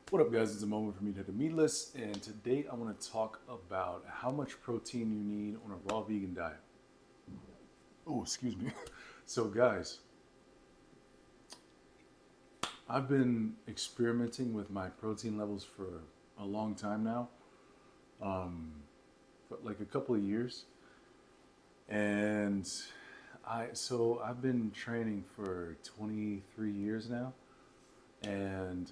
What up, guys? It's a moment for me to the meatless, and today I want to talk about how much protein you need on a raw vegan diet. Oh, excuse me. So, guys, I've been experimenting with my protein levels for a long time now, um, for like a couple of years, and I've been training for 23 years now, and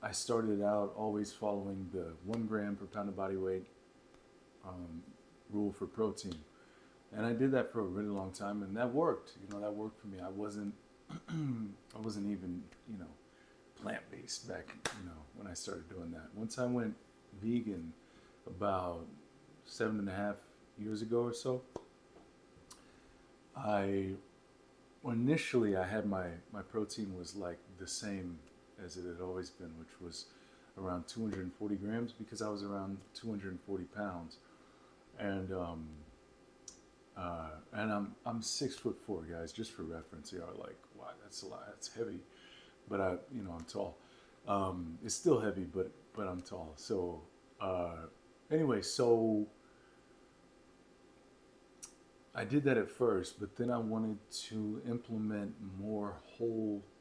I started out always following the 1 gram per pound of body weight um, rule for protein, and I did that for a really long time, and that worked. That worked for me. I wasn't even plant based back when I started doing that. Once I went vegan about 7.5 years ago or so, I initially I had my protein was like the same as it had always been, which was around 240 grams because I was around 240 pounds, and I'm 6'4", guys. Just for reference, you are like, wow, that's a lot. That's heavy, but I'm tall. It's still heavy, but I'm tall. So anyway, so I did that at first, but then I wanted to implement more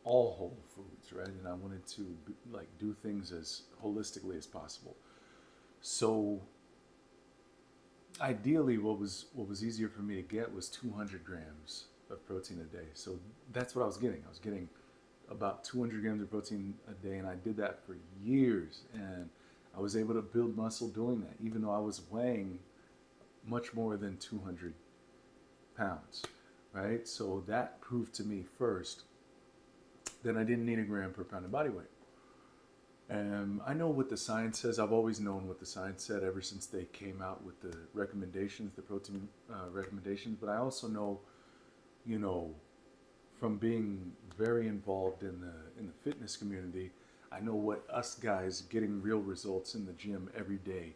all whole foods, right? And I wanted to like do things as holistically as possible. So ideally, what was easier for me to get was 200 grams of protein a day. So that's what I was getting. I was getting about 200 grams of protein a day, and I did that for years. And I was able to build muscle doing that, even though I was weighing much more than 200 pounds, right? So that proved to me first that I didn't need a gram per pound of body weight. And I know what the science says. I've always known what the science said ever since they came out with the recommendations, the protein recommendations. But I also know, you know, from being very involved in the fitness community, I know what us guys getting real results in the gym every day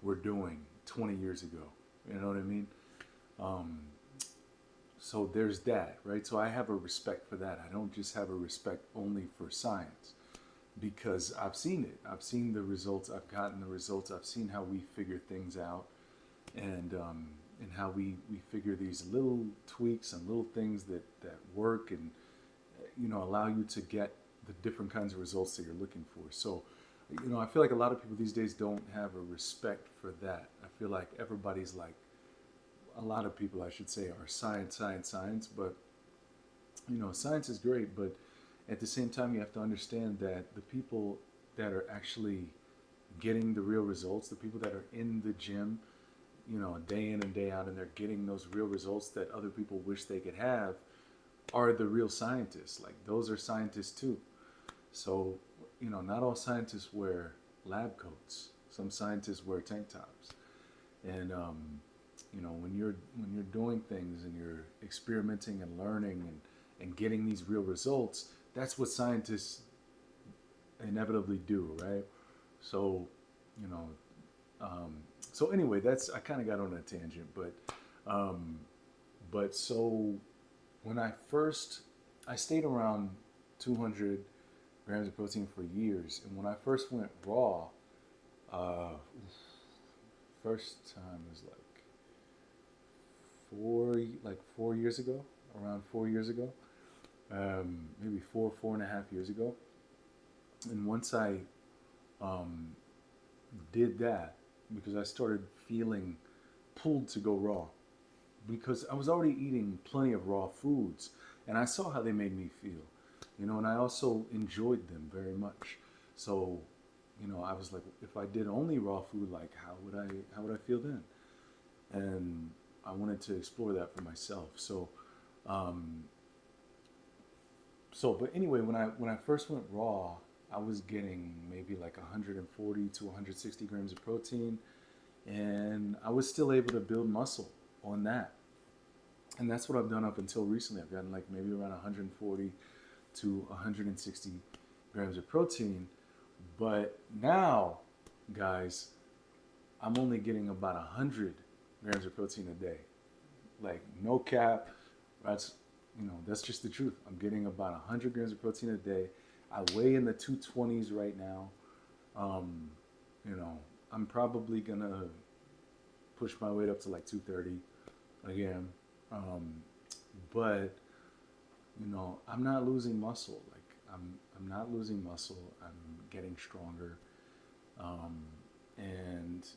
were doing 20 years ago. You know what I mean? Um, so there's that, right? So I have a respect for that. I don't just have a respect only for science because I've seen it. I've seen the results. I've gotten the results. I've seen how we figure things out, and how we figure these little tweaks and little things that work and allow you to get the different kinds of results that you're looking for. So, I feel like a lot of people these days don't have a respect for that. I feel like everybody's like a lot of people, I should say, are science, science, science. But science is great, but at the same time, you have to understand that the people that are actually getting the real results, the people that are in the gym, day in and day out, and they're getting those real results that other people wish they could have, are the real scientists. Like those are scientists too. So, not all scientists wear lab coats. Some scientists wear tank tops. And when you're doing things and you're experimenting and learning and getting these real results, that's what scientists inevitably do, right? So, you know, um, so anyway, that's I kind of got on a tangent, um, but so when I stayed around 200 grams of protein for years, and when I first went raw, uh, first time was like 4 years ago, around 4 years ago, maybe 4.5 years ago. And once I um, did that, because I started feeling pulled to go raw, because I was already eating plenty of raw foods, and I saw how they made me feel, and I also enjoyed them very much. So, I was like, if I did only raw food, like how would I feel then? And I wanted to explore that for myself. Um, but anyway, when I first went raw, I was getting maybe like 140 to 160 grams of protein, and I was still able to build muscle on that. And that's what I've done up until recently. I've gotten like maybe around 140 to 160 grams of protein. But now, guys, I'm only getting about 100 grams of protein a day. Like no cap. That's that's just the truth. I'm getting about 100 grams of protein a day. I weigh in the 220s right now. Um, you know, I'm probably gonna push my weight up to like 230 again. Um, but I'm not losing muscle. Like I'm not losing muscle. I'm getting stronger. Um, and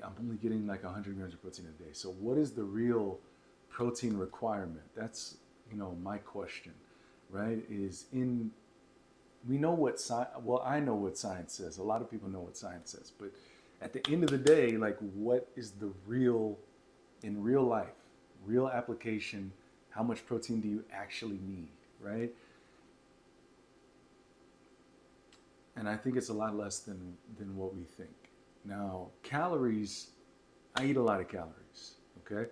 I'm only getting like 100 grams of protein a day. So what is the real protein requirement? That's my question, right? Is in we know what science. Well, I know what science says. A lot of people know what science says, but at the end of the day, like, what is the real in real life, real application? How much protein do you actually need, right? And I think it's a lot less than what we think. Now, calories, I eat a lot of calories, okay?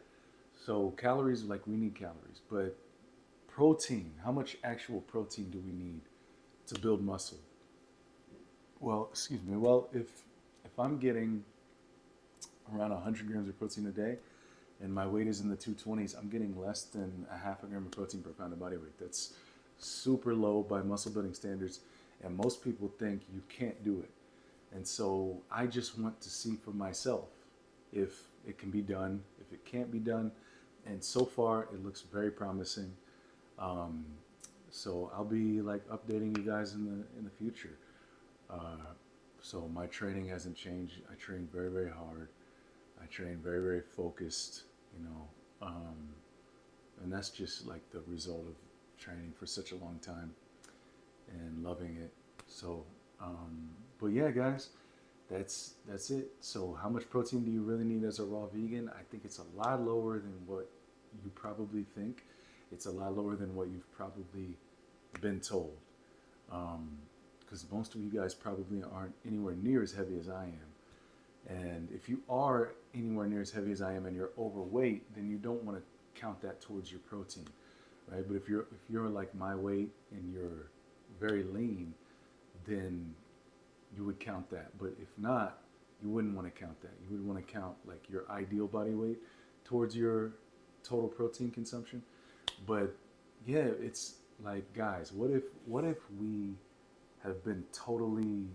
So calories, like, we need calories, but protein, how much actual protein do we need to build muscle? Well, excuse me. Well, if I'm getting around 100 grams of protein a day and my weight is in the 220s, I'm getting less than a half a gram of protein per pound of body weight. That's super low by muscle building standards, and most people think you can't do it. And so I just want to see for myself if it can be done, if it can't be done. And so far, it looks very promising. Um, so I'll be like updating you guys in the future. Uh, so my training hasn't changed. I train very, very hard. I train very, very focused. You know, um, and that's just like the result of training for such a long time and loving it. So, but yeah, guys, that's it. So, how much protein do you really need as a raw vegan? I think it's a lot lower than what you probably think. It's a lot lower than what you've probably been told. Because most of you guys probably aren't anywhere near as heavy as I am. And if you are anywhere near as heavy as I am and you're overweight, then you don't want to count that towards your protein, right? But if you're like my weight and you're very lean, then you would count that. But if not, you wouldn't want to count that. You would want to count like your ideal body weight towards your total protein consumption. But yeah, it's like, guys, what if we have been totally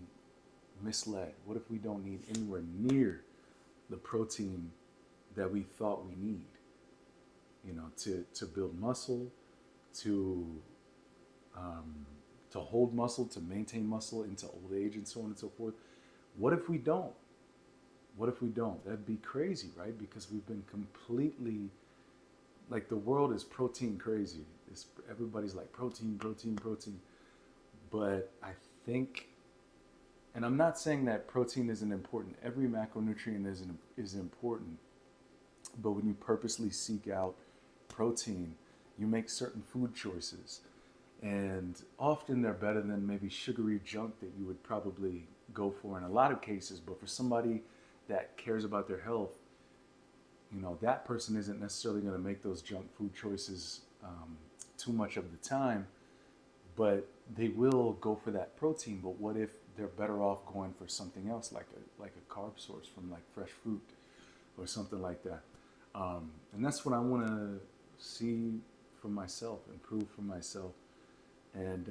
misled? What if we don't need anywhere near the protein that we thought we need, to build muscle, to um, to hold muscle, to maintain muscle into old age, and so on and so forth? What if we don't? What if we don't? That'd be crazy, right? Because we've been completely, like, the world is protein crazy. Everybody's like protein, protein, protein. But I think, and I'm not saying that protein isn't important. Every macronutrient is important. But when you purposely seek out protein, you make certain food choices. And often they're better than maybe sugary junk that you would probably go for in a lot of cases. But for somebody that cares about their health, that person isn't necessarily going to make those junk food choices too much of the time, but they will go for that protein. But what if they're better off going for something else, like a carb source from like fresh fruit or something like that? And that's what I want to see for myself, improve for myself. And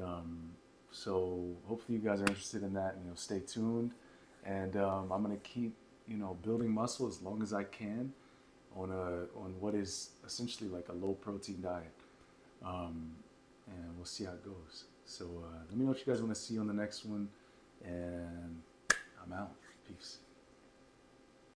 so hopefully you guys are interested in that. Stay tuned. And I'm gonna keep building muscle as long as I can on what is essentially like a low protein diet. Um, and we'll see how it goes. So let me know what you guys want to see on the next one. And I'm out. Peace.